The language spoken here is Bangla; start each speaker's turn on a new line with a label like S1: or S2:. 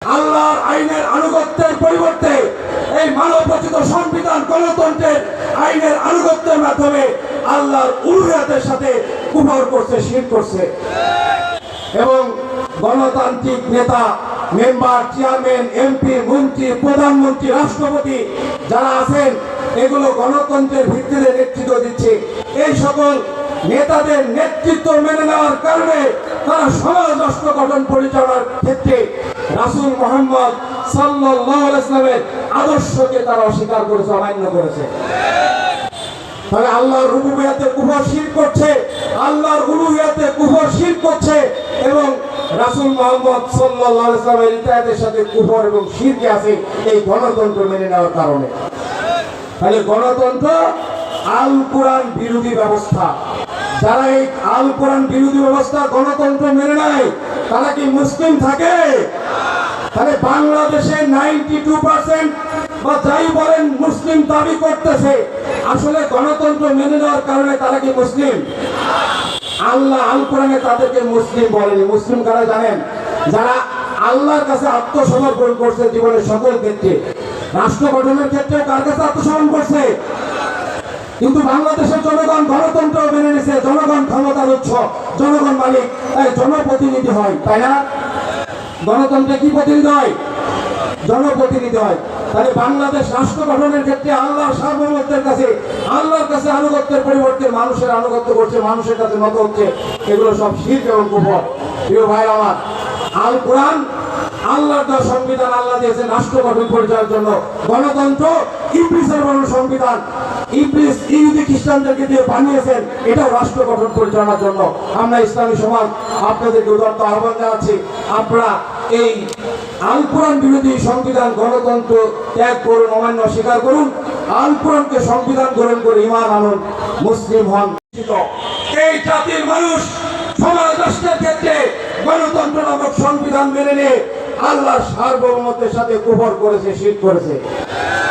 S1: আল্লাহর আইনের আনুগত্যের পরিবর্তে এই মানবরচিত সংবিধান গণতন্ত্রের আইনের আনুগত্যের মাধ্যমে আল্লাহর উলুহিয়াতের সাথে কুফর করছে, শিরক করছে। এবং গণতান্ত্রিক নেতা, মেম্বার, চেয়ারম্যান, এমপি, মন্ত্রী, প্রধানমন্ত্রী, রাষ্ট্রপতি যারা আছেন এগুলো গণতন্ত্রের ভিত্তিতে নেতৃত্ব দিচ্ছে। এই সকল নেতাদের নেতৃত্ব মেনে নেওয়ার কারণে তারা সমাজ রাষ্ট্র গঠন পরিচালনার ক্ষেত্রে রাসূল মুহাম্মদ সাল্লাল্লাহু আলাইহি ওয়াসাল্লামের আদর্শকে তারা অস্বীকার করেছে, অমান্য করেছে। তাহলে আল্লাহর রুবুবিয়্যাতে কুফর শিরক করছে, আল্লাহর উলুহিয়াতে কুফর শিরক করছে এবং রাসূল মুহাম্মদ সাল্লাল্লাহু আলাইহি ওয়াসাল্লামের ইতাআতের সাথে কুফর এবং শিরক আছে এই গণতন্ত্র মেনে নেওয়ার কারণে। তাহলে গণতন্ত্র আল কোরআন বিরোধী ব্যবস্থা। যারা এই আল কোরআন বিরোধী ব্যবস্থা গণতন্ত্র মেনে নেয় তারা কি মুসলিম থাকে? তাহলে বাংলাদেশে 92% বা যাই বলেন মুসলিম দাবি করতেছে, আসলে গণতন্ত্র মেনে নেওয়ার কারণে তারা কি মুসলিম? আল্লাহ আল কোরআনে তাদেরকে মুসলিম বলেনি। মুসলিম কারা জানেন? যারা আল্লাহর কাছে আত্মসমর্পণ করছে জীবনের সকল ক্ষেত্রে, রাষ্ট্র গঠনের ক্ষেত্রে কার কাছে আত্মসমর্পণ করছে? কিন্তু বাংলাদেশের জনগণ গণতন্ত্র মেনে নিছে, জনগণ ক্ষমতার উৎস, জনগণ মালিক, জনপ্রতিনিধি হয়, তাই না? গণতন্ত্রে কি প্রতিনিধি হয়? জনপ্রতিনিধি হয়। তাহলে বাংলাদেশ রাষ্ট্র গঠনের ক্ষেত্রে আল্লাহর সার্বভৌমত্বের কাছে, আল্লাহর কাছে আনুগত্যের পরিবর্তে মানুষের আনুগত্য করছে, মানুষের কাছে নত হচ্ছে, এগুলো সব শিরক এবং কুফর। প্রিয় ভাই আমার, আল কোরআন আল্লাহর দেওয়া সংবিধান, আল্লাহ দিয়েছেন রাষ্ট্র গঠন পরিচালনার জন্য। গণতন্ত্র ইবলিসের বানানো সংবিধান, ইবলিস ইহুদি খ্রিস্টানদেরকে দিয়ে বানিয়েছেন, এটাও রাষ্ট্র গঠন পরিচালনার জন্য। আমরা ইসলামী সমাজ আপনাদেরকে উদাত্ত আহ্বান জানাচ্ছি, আপনারা এই আল কোরআন বিরোধী সংবিধান গণতন্ত্র ত্যাগ করুন, অমান্য স্বীকার করুন, আল কোরআনকে সংবিধান গ্রহণ করে ঈমান আনুন, মুসলিম হন। এই জাতির মানুষ সমাজ রাষ্ট্রের ক্ষেত্রে গণতন্ত্র নামক সংবিধান মেনে নিয়ে আল্লাহর সার্বভৌমত্বের সাথে কুফর করেছে, শিরক করেছে।